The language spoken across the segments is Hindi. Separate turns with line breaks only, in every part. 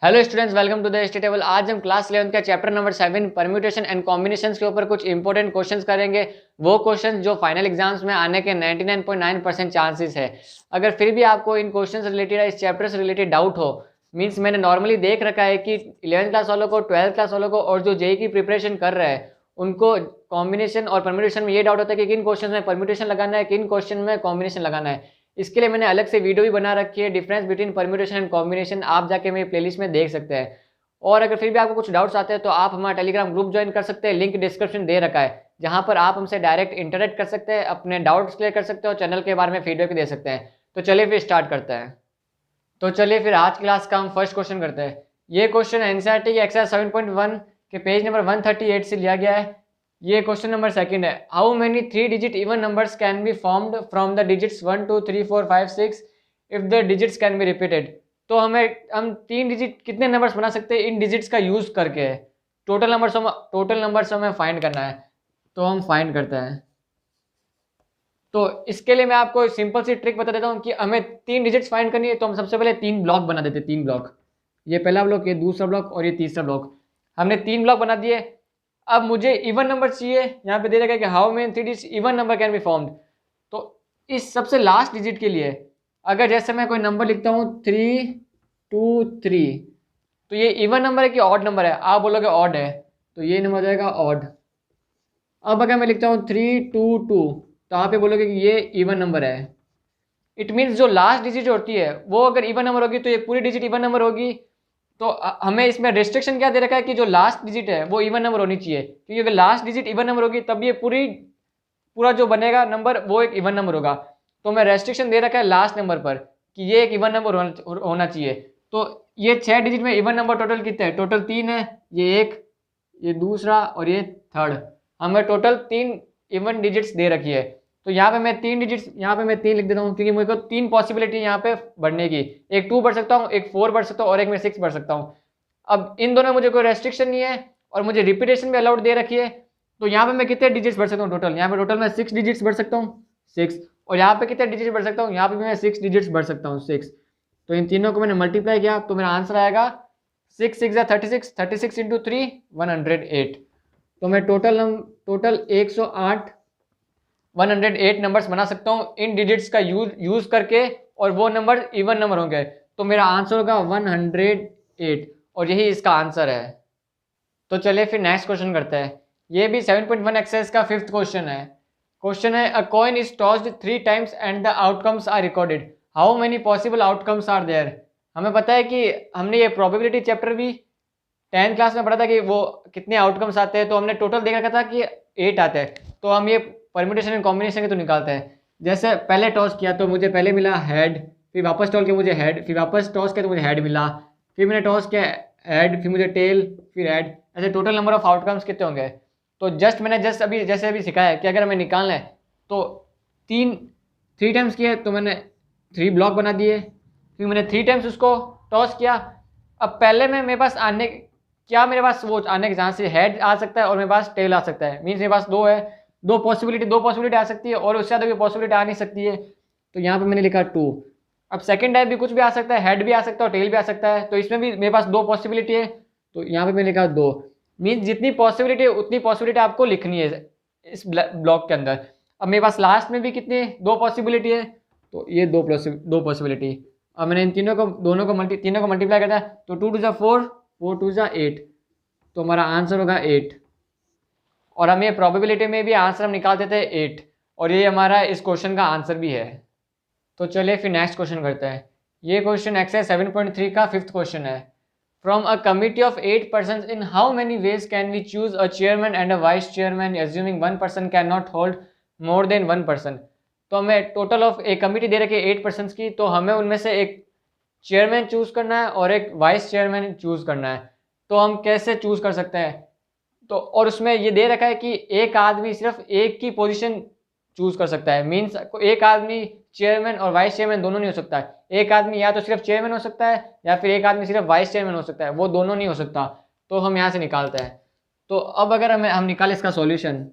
Hello students, welcome to the study table. आज हम क्लास 11 का chapter number 7 permutation and combinations के ऊपर कुछ इंपॉर्टेंट क्वेश्चंस करेंगे। वो क्वेश्चंस जो फाइनल एग्जाम्स में आने के 99.9% चांसेस है। अगर फिर भी आपको इन क्वेश्चंस रिलेटेड या इस चैप्टर से रिलेटेड डाउट हो, मीन्स मैंने नॉर्मली देख रखा है कि 11th क्लास वालों को, 12th क्लास वालों को और जो जेई की प्रिपरेशन कर रहे हैं उनको कॉम्बिनेशन और परम्यूटेशन में ये डाउट होता है कि किन क्वेश्चन में परम्यूटेशन लगाना है, किन क्वेश्चन में कॉम्बिनेशन लगाना है। इसके लिए मैंने अलग से वीडियो भी बना रखी है, difference between permutation and combination. आप जाके मेरी प्लेलिस्ट में देख सकते हैं। और अगर फिर भी आपको कुछ डाउट्स आते हैं तो आप हमारा टेलीग्राम ग्रुप ज्वाइन कर सकते हैं, लिंक डिस्क्रिप्शन दे रखा है, जहां पर आप हमसे डायरेक्ट इंटरेक्ट कर सकते हैं, अपने डाउट्स क्लियर कर सकते हो, चैनल के बारे में फीडबैक दे सकते हैं। तो चलिए फिर स्टार्ट करते हैं। तो चलिए फिर आज क्लास का हम फर्स्ट क्वेश्चन करते हैं। ये क्वेश्चन एनसीईआरटी के एक्सरसाइज 7.1 के पेज नंबर 138 से लिया गया है। ये क्वेश्चन नंबर सेकंड है। How many 3 digit even numbers can be formed from the digits 1 2 3 4 5 6 if the digits can be repeated. तो हम 3 डिजिट कितने नंबर्स बना सकते हैं इन डिजिट्स का यूज करके। टोटल नंबर्स हमें फाइंड करना है, तो हम फाइंड करते हैं। तो इसके लिए मैं आपको सिंपल सी ट्रिक बता देता हूँ कि हमें 3 डिजिट्स फाइंड करनी है। तो हम सबसे पहले 3 ब्लॉक बना देते हैं। 3 ब्लॉक, ये पहला ब्लॉक, ये दूसरा ब्लॉक और ये तीसरा ब्लॉक। हमने 3 ब्लॉक बना दिए। अब मुझे इवन नंबर चाहिए। यहाँ पे दे रखा है कि how many 3 digit even number can be formed. तो इस सबसे लास्ट डिजिट के लिए अगर जैसे मैं कोई नंबर लिखता हूँ 3 2 3, तो ये इवन नंबर है कि ऑड नंबर है? आप बोलोगे ऑड है, तो ये नंबर हो जाएगा ऑड। अब अगर मैं लिखता हूँ 3 2 2, तो आप ये बोलोगे कि ये इवन नंबर है। इट मीन्स जो लास्ट डिजिट होती है वो अगर इवन नंबर होगी तो ये पूरी डिजिट इवन नंबर होगी। तो हमें इसमें रेस्ट्रिक्शन क्या दे रखा है कि जो लास्ट डिजिट है वो इवन नंबर होनी चाहिए, क्योंकि अगर लास्ट डिजिट इवन नंबर होगी तब ये पूरा जो बनेगा नंबर वो एक इवन नंबर होगा। तो मैं रेस्ट्रिक्शन दे रखा है लास्ट नंबर पर कि ये एक इवन नंबर होना चाहिए। तो ये 6 डिजिट में इवन नंबर टोटल कितने हैं? टोटल 3 है, ये एक, ये दूसरा और ये थर्ड। हमें टोटल 3 इवन डिजिट्स दे रखी है। तो यहाँ पे मैं 3 डिजिट्स, यहाँ पे मैं 3 लिख देता हूँ, क्योंकि मुझे को 3 पॉसिबिलिटी यहाँ पे बढ़ने की। एक 2 बढ़ सकता हूँ, एक 4 बढ़ सकता हूँ और एक मैं 6 बढ़ सकता हूँ। अब इन दोनों में मुझे कोई रेस्ट्रिक्शन नहीं है और मुझे रिपीटेशन भी अलाउड दे रखी है। तो यहाँ पे मैं कितने डिजिट्स बढ़ सकता हूँ टोटल? यहाँ पे टोटल मैं 6 डिजिट्स बढ़ सकता हूँ, 6। और यहाँ पे कितने डिजिट्स बढ़ सकता हूँ? यहाँ पे भी मैं 6 डिजिट्स बढ़ सकता हूँ, 6। तो इन तीनों को मैंने मल्टीप्लाई किया तो मेरा आंसर आएगा 6 6 36, 36 इंटू 3 108। तो मैं टोटल 108 नंबर्स बना सकता हूँ इन डिजिट्स का यूज करके, और वो नंबर इवन नंबर होंगे। तो मेरा आंसर होगा 108 और यही इसका आंसर है। तो चलिए फिर नेक्स्ट क्वेश्चन करते हैं। ये भी 7.1 एक्सरसाइज का 5th क्वेश्चन है। क्वेश्चन है a coin is tossed 3 times and the outcomes are recorded, how many possible outcomes are there. हमें पता है कि हमने ये प्रोबेबिलिटी चैप्टर भी 10th क्लास में पढ़ा था कि वो कितने आउटकम्स आते हैं। तो हमने टोटल देख रखा था कि 8 आते हैं। तो हम ये परम्यूटेशन एंड कॉम्बिनेशन के तो निकालते हैं। जैसे पहले टॉस किया तो मुझे पहले मिला हेड, फिर वापस टॉस किया मुझे हेड, फिर वापस टॉस किया तो मुझे हेड मिला, फिर मैंने टॉस किया हेड, फिर मुझे टेल, फिर हेड। ऐसे टोटल नंबर ऑफ आउटकम्स कितने होंगे? तो मैंने अभी सिखाया कि अगर हमें निकालना है तो 3 टाइम्स किए तो मैंने 3 ब्लॉक बना दिए, फिर मैंने 3 टाइम्स उसको टॉस किया। अब पहले में मेरे पास मेरे पास वो आने के चांस हेड आ सकता है और मेरे पास टेल आ सकता है। मीन्स मेरे पास दो पॉसिबिलिटी आ सकती है और उससे ज़्यादा कोई पॉसिबिलिटी आ नहीं सकती है। तो यहाँ पे मैंने लिखा 2। अब सेकंड टाइप भी कुछ भी आ सकता है, हेड भी आ सकता है और टेल भी आ सकता है। तो इसमें भी मेरे पास 2 पॉसिबिलिटी है, तो यहाँ पे मैंने लिखा 2। मीन्स जितनी पॉसिबिलिटी है उतनी पॉसिबिलिटी आपको लिखनी है इस ब्लॉक के अंदर। अब मेरे पास लास्ट में भी कितनी 2 पॉसिबिलिटी है, तो ये 2 पॉसिबिलिटी। अब मैंने इन तीनों को मल्टीप्लाई करता है तो 2 2 4, 4 2 8, तो हमारा आंसर होगा 8। और हम ये प्रोबेबिलिटी में भी आंसर हम निकाल देते हैं 8, और ये हमारा इस क्वेश्चन का आंसर भी है। तो चलिए फिर नेक्स्ट क्वेश्चन करते हैं। ये क्वेश्चन एक्सरसाइज 7.3 का 5th क्वेश्चन है। From a committee of 8 person in how many ways can we choose a chairman and a vice chairman assuming 1 person can not hold more than 1 person. तो हमें टोटल ऑफ एक कमिटी दे रखी है 8 पर्सन की, तो हमें उनमें से एक चेयरमैन चूज करना है और एक वाइस चेयरमैन चूज करना है। तो हम कैसे चूज कर सकते हैं? तो और उसमें ये दे रखा है कि एक आदमी सिर्फ एक की पोजीशन चूज कर सकता है। मीन्स एक आदमी चेयरमैन और वाइस चेयरमैन दोनों नहीं हो सकता है। एक आदमी या तो सिर्फ चेयरमैन हो सकता है या फिर एक आदमी सिर्फ वाइस चेयरमैन हो सकता है, वो दोनों नहीं हो सकता। तो हम यहाँ से निकालते हैं। तो अब अगर हम निकालें इसका सॉल्यूशन,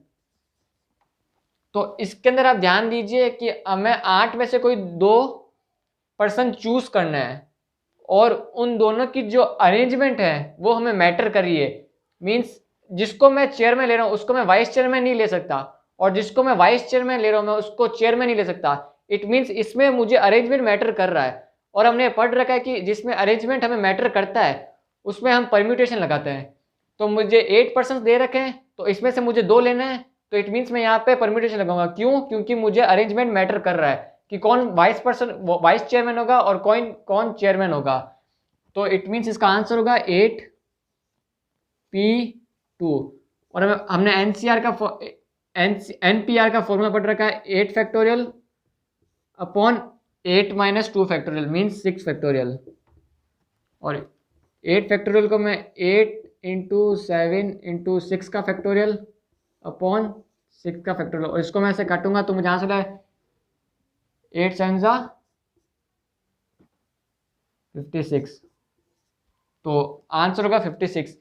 तो इसके अंदर आप ध्यान दीजिए कि हमें 8 में से कोई 2 पर्सन चूज करना है और उन दोनों की जो अरेंजमेंट है वो हमें मैटर कर रही है। मीन्स जिसको मैं चेयरमैन ले रहा हूँ उसको मैं वाइस चेयरमैन नहीं ले सकता, और जिसको मैं वाइस चेयरमैन ले रहा हूँ मैं उसको चेयरमैन नहीं ले सकता। इट मीन्स इसमें मुझे अरेंजमेंट मैटर कर रहा है, और हमने पढ़ रखा है कि जिसमें अरेंजमेंट हमें मैटर करता है उसमें हम परम्यूटेशन लगाते हैं। तो मुझे 8% दे रखे हैं, तो इसमें से मुझे 2 लेना है, तो इट मीन्स मैं यहाँ पे परम्यूटेशन लगाऊंगा। क्यों? क्योंकि मुझे अरेंजमेंट मैटर कर रहा है कि कौन वाइस चेयरमैन होगा और कौन चेयरमैन होगा। तो इट मीन्स इसका आंसर होगा 8p2। और हमने एनपीआर का फॉर्मूला पढ़ रखा है 8 factorial upon 8 - 2 factorial means 6 factorial. और 8 फैक्टोरियल को मैं 8 × 7 × 6 का फैक्टोरियल अपॉन 6 का फैक्टोरियल, और इसको मैं ऐसे काटूंगा तो मुझे आंसर है 8 × 7 = 56। तो आंसर होगा 56।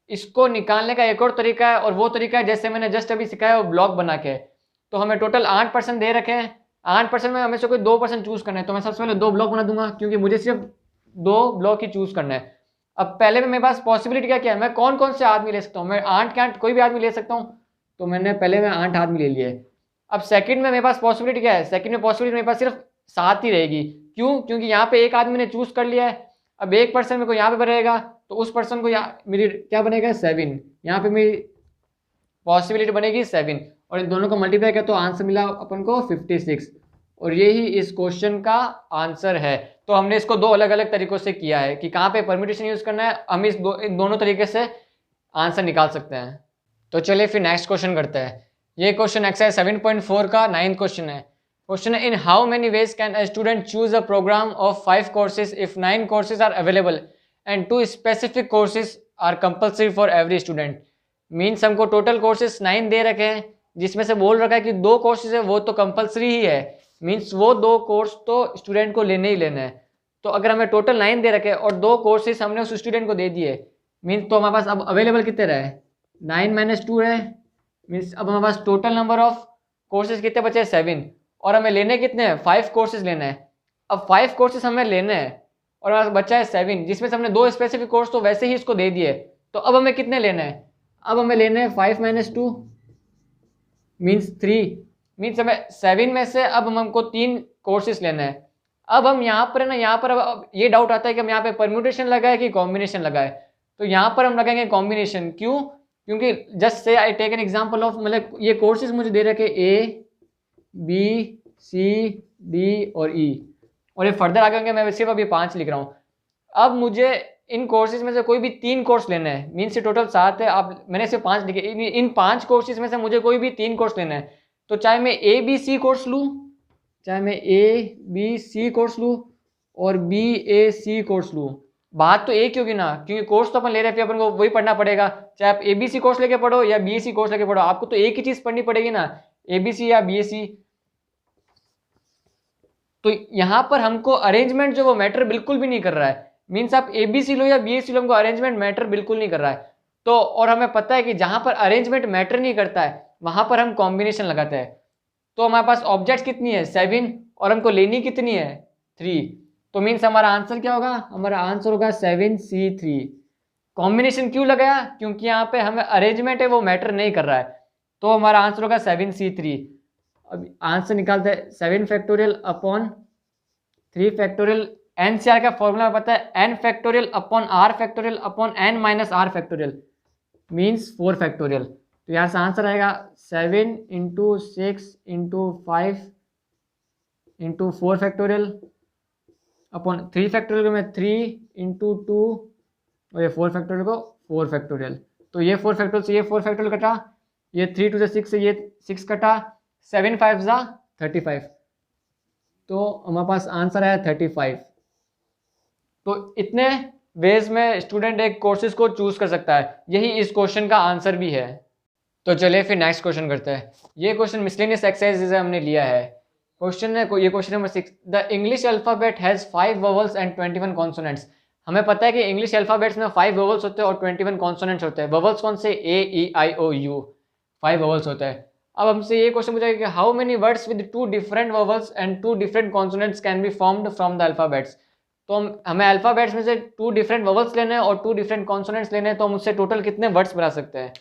इसको निकालने का एक और तरीका है, और वो तरीका है जैसे मैंने जस्ट अभी सिखाया वो ब्लॉक बना के। तो हमें टोटल 8% दे रखे हैं, 8% में हमें से कोई 2% चूज करना है, तो मैं सबसे पहले 2 ब्लॉक बना दूंगा क्योंकि मुझे सिर्फ 2 ब्लॉक ही चूज करना है। अब पहले में मेरे पास पॉसिबिलिटी क्या है, मैं कौन कौन से आदमी ले सकता हूँ, मैं 8 के 8 कोई भी आदमी ले सकता हूँ, तो मैंने पहले में 8 आदमी ले लिए। अब सेकंड में मेरे पास पॉसिबिलिटी क्या है, सेकंड में पॉसिबिलिटी मेरे पास सिर्फ 7 ही रहेगी। क्यों? क्योंकि यहाँ पे एक आदमी ने चूज कर लिया है। अब एक पर्सन मेरे को यहाँ पे रहेगा, तो उस पर्सन को मेरी क्या बनेगा 7, यहाँ पे मेरी पॉसिबिलिटी बनेगी 7, और इन दोनों को मल्टीप्लाई किया तो आंसर मिला अपन को 56। और यही इस क्वेश्चन का आंसर है। तो हमने इसको 2 अलग अलग तरीकों से किया है कि कहाँ पे परम्यूटेशन यूज करना है, हम इन दोनों तरीके से आंसर निकाल सकते हैं। तो चलिए फिर नेक्स्ट क्वेश्चन करते हैं। ये क्वेश्चन एक्सरसाइज 7.4 का 9th क्वेश्चन है। क्वेश्चन है, in how many ways can a student choose a program of 5 courses if 9 courses are available and 2 specific courses are compulsory for every student. Means हमको टोटल कोर्सेज 9 दे रखे हैं, जिसमें से बोल रखा है कि 2 कोर्सेज है वो तो कंपल्सरी ही है, मीन्स वो 2 कोर्स तो स्टूडेंट को लेने ही लेना है। तो अगर हमें टोटल 9 दे रखे हैं और 2 कोर्सेज हमने उस स्टूडेंट को दे दिए, मीन्स तो हमारे पास अब अवेलेबल कितने रहे, 9 - 2 है, मीन्स अब हमारे पास टोटल नंबर ऑफ कोर्सेज कितने बचे, 7, और हमें लेने कितने हैं, 5 कोर्सेज लेना है। अब 5 कोर्सेज हमें लेने हैं और हमारे पास बचा है 7, जिसमें से हमने 2 स्पेसिफिक कोर्स तो वैसे ही इसको दे दिए। तो अब हमें कितने लेने हैं, अब हमें लेने हैं 5 - 2 मीन्स 3, मीन्स हमें 7 में से अब हमको 3 कोर्सेज लेना है। अब हम यहाँ पर है ना, यहाँ पर अब ये डाउट आता है कि हम यहाँ पे परम्यूटेशन लगाए कि कॉम्बिनेशन लगाए। तो यहाँ पर हम लगाएंगे कॉम्बिनेशन। क्यों? क्योंकि just say I take an example of, मतलब ये कोर्सेज मुझे दे रखे A B C D और E, और ये फर्दर आगे होंगे, मैं सिर्फ अभी 5 लिख रहा हूँ। अब मुझे इन कोर्सेज में से कोई भी 3 कोर्स लेना है, मीन्स टोटल 7 है, आप मैंने सिर्फ 5 लिखे। इन 5 कोर्सेज में से मुझे कोई भी 3 कोर्स लेना है। तो चाहे मैं A B C कोर्स लूँ, चाहे मैं A B C कोर्स लूँ और B A C कोर्स लूँ, बात तो एक ही होगी ना, क्योंकि कोर्स तो अपन ले रहे हैं, फिर अपन को वही पढ़ना पड़ेगा। चाहे आप ABC कोर्स लेके पढ़ो या BSc कोर्स लेके पढ़ो, आपको तो एक ही चीज पढ़नी पड़ेगी ना, ABC या BSc। तो यहाँ पर हमको अरेंजमेंट जो वो मैटर बिल्कुल भी नहीं कर रहा है, मीन्स आप ABC लो या BSc लो, हमको अरेंजमेंट मैटर बिल्कुल नहीं कर रहा है। तो और हमें पता है कि जहां पर अरेंजमेंट मैटर नहीं करता है वहां पर हम कॉम्बिनेशन लगाते हैं। तो हमारे पास ऑब्जेक्ट्स कितनी है, 7, और हमको लेनी कितनी है, 3। तो मीन्स हमारा आंसर क्या होगा, हमारा आंसर होगा 7C3। कॉम्बिनेशन क्यों लगाया, क्योंकि यहाँ पे हमें अरेंजमेंट है वो मैटर नहीं कर रहा है, तो हमारा आंसर होगा 7C3। अब आंसर निकालते हैं 7 फैक्टोरियल अपॉन 3 फैक्टोरियल। NCR का फॉर्मूला पता है, N factorial upon R factorial upon N - R factorial means 4 factorial. तो यहाँ से आंसर आएगा 7 × 6 × 5 × 4 फैक्टोरियल अपॉन 3 फैक्टोरियल को मैं 3 × 2 और ये 4 फैक्टोरियल को 4 फैक्टोरियल। तो ये 4 फैक्टोरियल से ये 4 फैक्टोरियल कटा, ये 3 × 6 से ये 6 कटा, 7 × 5 = 35। तो हमारे पास आंसर आया 35। तो इतने वेज में स्टूडेंट एक कोर्सेज को चूज कर सकता है, यही इस क्वेश्चन का आंसर भी है। तो चलिए फिर नेक्स्ट क्वेश्चन करते हैं। ये क्वेश्चन मिसलेनियस एक्सरसाइज हमने लिया है। क्वेश्चन है, ये question number 6, the English alphabet has 5 vowels and 21 consonants. हमें पता है कि इंग्लिश अल्फाबेट्स में 5 वोवल्स होते हैं और 21 कॉन्सोनेंट्स होते हैं। वोवल्स कौन से, A E I O U, 5 vowels होते हैं। अब हमसे ये क्वेश्चन पूछा कि how many words with 2 different vowels and 2 different consonants can be formed from the alphabets. तो हमें अल्फ़ाबेट्स में से 2 डिफरेंट वोवल्स लेने हैं और 2 डिफरेंट कॉन्सोनेंट्स लेने हैं, तो हम उससे टोटल कितने वर्ड्स बना सकते हैं।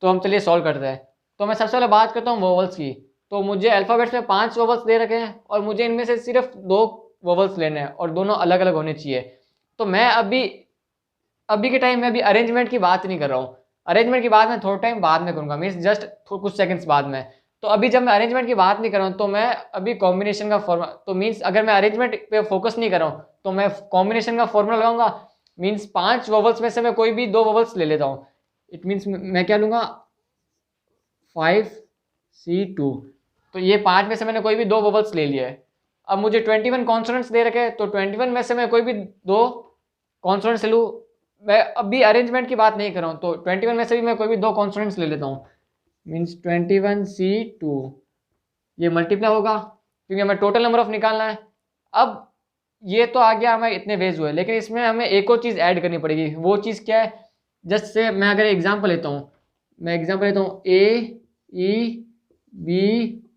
तो हम चलिए सॉल्व करते हैं। तो मैं सबसे पहले बात करता हूँ वोवल्स की। तो मुझे अल्फ़ाबेट्स में 5 वोवल्स दे रखे हैं और मुझे इनमें से सिर्फ 2 वोवल्स लेने हैं और दोनों अलग अलग होने चाहिए। तो मैं अभी के टाइम में अभी अरेंजमेंट की बात नहीं कर रहा हूँ, अरेंजमेंट की बात मैं थोड़ा टाइम बाद में करूँगा, मीन्स जस्ट कुछ सेकंड्स बाद में। तो अभी जब मैं अरेंजमेंट की बात नहीं कर रहा हूँ तो मैं अभी कॉम्बिनेशन का फॉर्मूला, तो मीन्स अगर मैं अरेंजमेंट पे फोकस नहीं कर रहा हूँ तो मैं कॉम्बिनेशन का फॉर्मूला लगाऊंगा। मीन्स 5 वोवल्स में से मैं कोई भी 2 वोवल्स ले लेता हूँ। इट मीन्स मैं क्या लूँगा 5C2। तो ये 5 में से मैंने कोई भी 2 वोवल्स ले लिया है। अब मुझे 21 कॉन्सोनेंट्स दे रखे हैं, तो 21 में से मैं कोई भी 2 कॉन्सोनेंट्स ले लूँ। मैं अभी अरेंजमेंट की बात नहीं कर रहा हूँ, तो 21 में से भी मैं कोई भी 2 कॉन्सोनेंट्स ले लेता हूँ। मीन्स 21C2 ये मल्टीप्लाई होगा क्योंकि हमें टोटल नंबर ऑफ निकालना है। अब ये तो आ गया, हमें इतने वेज हुए, लेकिन इसमें हमें एक और चीज़ ऐड करनी पड़ेगी। वो चीज़ क्या है? जस्ट से मैं अगर एग्जांपल लेता हूँ, A, E, B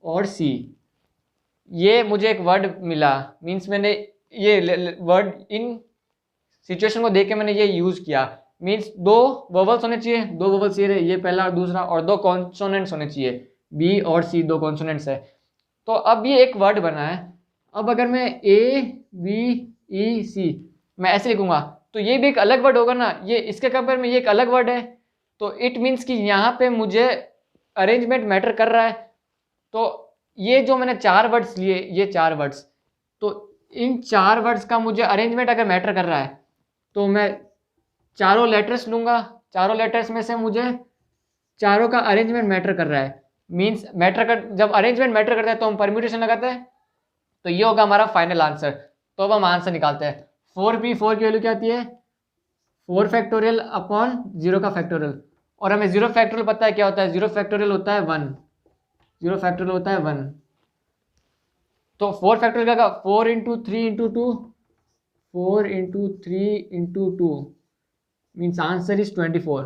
और C। ये मुझे एक वर्ड मिला, मीन्स मैंने ये वर्ड इन सिचुएशन को देख के मैंने ये यूज़ किया। मीन्स 2 वोवल्स होने चाहिए, 2 वोवल्स ये पहला और दूसरा, और 2 कॉन्सोनेंट्स होने चाहिए, B और C 2 कॉन्सोनेंट्स है। तो अब ये एक वर्ड बना है। अब अगर मैं A, B, E, C मैं ऐसे लिखूंगा तो ये भी एक अलग वर्ड होगा ना, ये इसके कंपेयर में ये एक अलग वर्ड है। तो इट मीन्स कि यहाँ पे मुझे अरेंजमेंट मैटर कर रहा है। तो ये जो मैंने 4 वर्ड्स लिए, ये 4 वर्ड्स, तो इन 4 वर्ड्स का मुझे अरेंजमेंट अगर मैटर कर रहा है तो मैं चारों लेटर्स लूँगा। चारों लेटर्स में से मुझे चारों का अरेंजमेंट मैटर कर रहा है। मीन्स जब अरेंजमेंट मैटर करता है तो हम परम्यूटेशन लगाते हैं। तो ये होगा हमारा फाइनल आंसर। तो अब हम आंसर निकालते हैं। 4 की वैल्यू क्या आती है? 4 फैक्टोरियल अपॉन 0 का फैक्टोरियल। और हमें 0 फैक्टोरियल पता है क्या होता है? 0 फैक्टोरियल होता है 1। 0 फैक्टोरियल होता है 1। तो 4 फैक्टोरियल क्या? 4 into 3 into 2, 4 into 3 into 2 means answer is 24।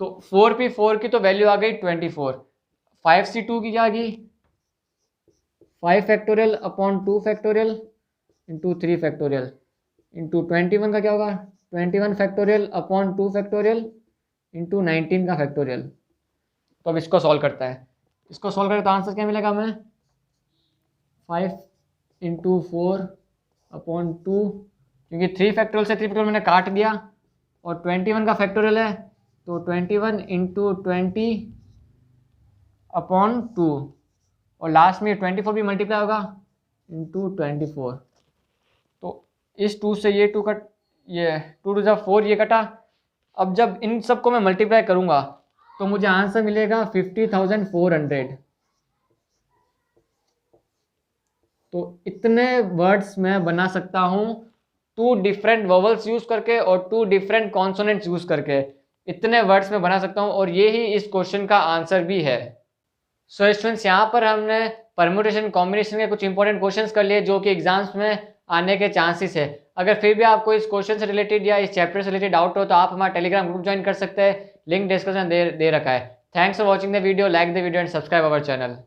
तो 4 की तो वैल्यू आ गई 24। 5C2 की क्या आ गई? 5 factorial upon 2 factorial into 3 factorial into 21 का क्या होगा? 21 फैक्टोरियल अपॉन 2 फैक्टोरियल इंटू 19 का फैक्टोरियल। तो अब इसको सॉल्व करता है। इसको सॉल्व करें तो आंसर क्या मिलेगा हमें? 5 इंटू 4 अपॉन 2, क्योंकि 3 फैक्टोरियल से 3 फैक्टोरियल मैंने काट दिया, और 21 का फैक्टोरियल है तो 21 इंटू 20 अपॉन 2, और लास्ट में 24 भी मल्टीप्लाई होगा इंटू 24। तो इस 2 से ये 2 कट, ये 2 टू जा 4 ये कटा। अब जब इन सब को मैं मल्टीप्लाई करूँगा तो मुझे आंसर मिलेगा 50,400। तो इतने वर्ड्स मैं बना सकता हूँ 2 डिफरेंट वोवल्स यूज़ करके और 2 डिफरेंट कॉन्सोनेंट्स यूज़ करके। इतने वर्ड्स में बना सकता हूँ, और ये ही इस क्वेश्चन का आंसर भी है। सो स्टूडेंट्स, यहाँ पर हमने परम्यूटेशन कॉम्बिनेशन के कुछ इंपॉर्टेंट क्वेश्चंस कर लिए जो कि एग्जाम्स में आने के चांसेस है। अगर फिर भी आपको इस क्वेश्चन से रिलेटेड या इस चैप्टर से रिलेटेड डाउट हो तो आप हमारा टेलीग्राम ग्रुप ज्वाइन कर सकते हैं, लिंक डिस्क्रिप्शन दे रखा है। Thanks for watching the video, like the video and subscribe our channel.